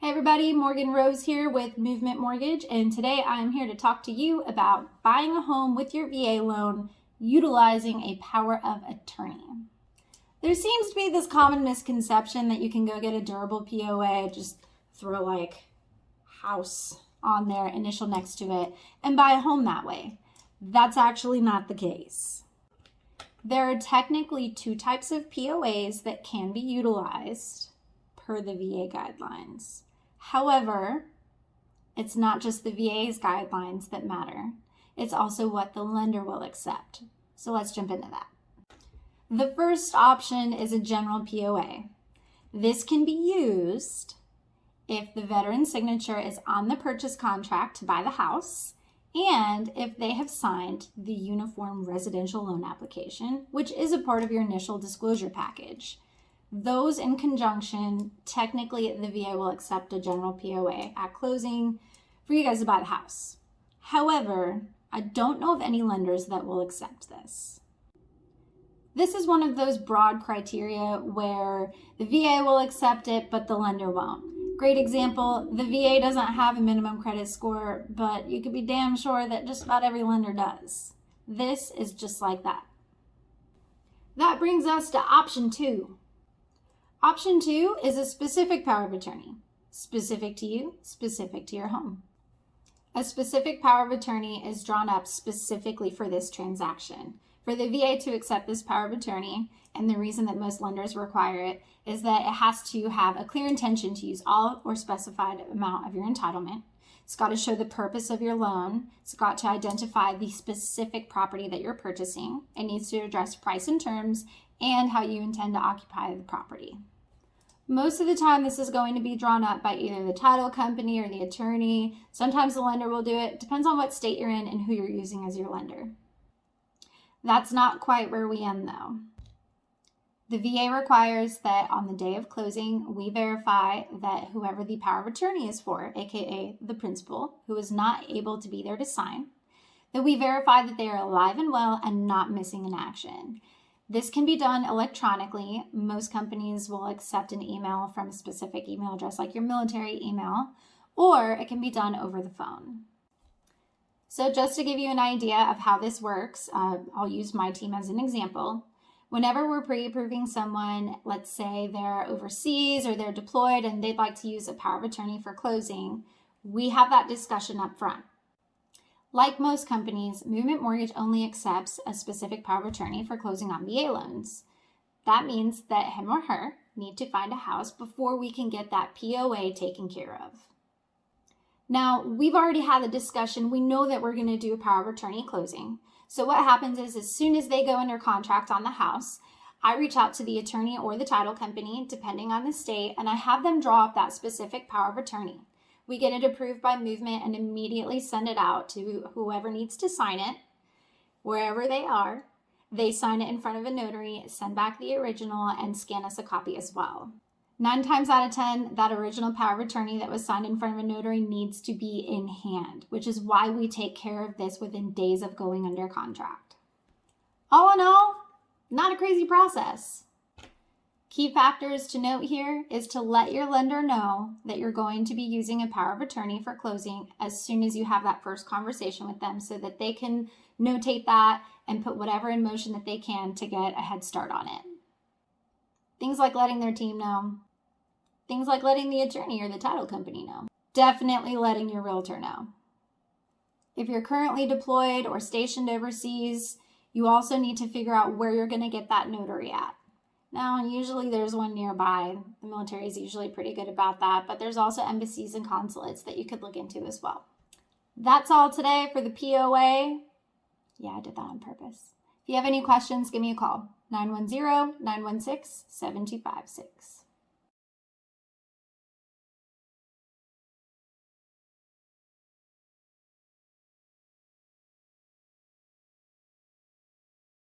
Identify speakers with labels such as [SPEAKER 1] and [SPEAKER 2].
[SPEAKER 1] Hey everybody, Morgan Rose here with Movement Mortgage, and today I'm here to talk to you about buying a home with your VA loan utilizing a power of attorney. There seems to be this common misconception that you can go get a durable POA, just throw like house on there, initial next to it, and buy a home that way. That's actually not the case. There are technically two types of POAs that can be utilized per the VA guidelines. However, it's not just the VA's guidelines that matter. It's also what the lender will accept. So let's jump into that. The first option is a general POA. This can be used if the veteran's signature is on the purchase contract to buy the house and if they have signed the Uniform Residential Loan Application, which is a part of your initial disclosure package. Those in conjunction, technically the VA will accept a general POA at closing for you guys to buy the house. However, I don't know of any lenders that will accept this. This is one of those broad criteria where the VA will accept it, but the lender won't. Great example, the VA doesn't have a minimum credit score, but you could be damn sure that just about every lender does. This is just like that. That brings us to option 2. Option 2 is a specific power of attorney, specific to you, specific to your home. A specific power of attorney is drawn up specifically for this transaction. For the VA to accept this power of attorney, and the reason that most lenders require it, is that it has to have a clear intention to use all or specified amount of your entitlement. It's got to show the purpose of your loan. It's got to identify the specific property that you're purchasing. It needs to address price and terms and how you intend to occupy the property. Most of the time, this is going to be drawn up by either the title company or the attorney. Sometimes the lender will do it. Depends on what state you're in and who you're using as your lender. That's not quite where we end though. The VA requires that on the day of closing, we verify that whoever the power of attorney is for, aka the principal, who is not able to be there to sign, that we verify that they are alive and well and not missing in action. This can be done electronically. Most companies will accept an email from a specific email address like your military email, or it can be done over the phone. So just to give you an idea of how this works, I'll use my team as an example. Whenever we're pre-approving someone, let's say they're overseas or they're deployed and they'd like to use a power of attorney for closing, we have that discussion up front. Like most companies, Movement Mortgage only accepts a specific power of attorney for closing on VA loans. That means that him or her need to find a house before we can get that POA taken care of. Now, we've already had the discussion. We know that we're going to do a power of attorney closing. So what happens is as soon as they go under contract on the house, I reach out to the attorney or the title company, depending on the state, and I have them draw up that specific power of attorney. We get it approved by Movement and immediately send it out to whoever needs to sign it, wherever they are. They sign it in front of a notary, send back the original, and scan us a copy as well. 9 times out of 10, that original power of attorney that was signed in front of a notary needs to be in hand, which is why we take care of this within days of going under contract. All in all, not a crazy process. Key factors to note here is to let your lender know that you're going to be using a power of attorney for closing as soon as you have that first conversation with them so that they can notate that and put whatever in motion that they can to get a head start on it. Things like letting their team know. Things like letting the attorney or the title company know. Definitely letting your realtor know. If you're currently deployed or stationed overseas, you also need to figure out where you're going to get that notary at. Now, usually there's one nearby. The military is usually pretty good about that, but there's also embassies and consulates that you could look into as well. That's all today for the POA. Yeah, I did that on purpose. If you have any questions, give me a call. 910-916-7256.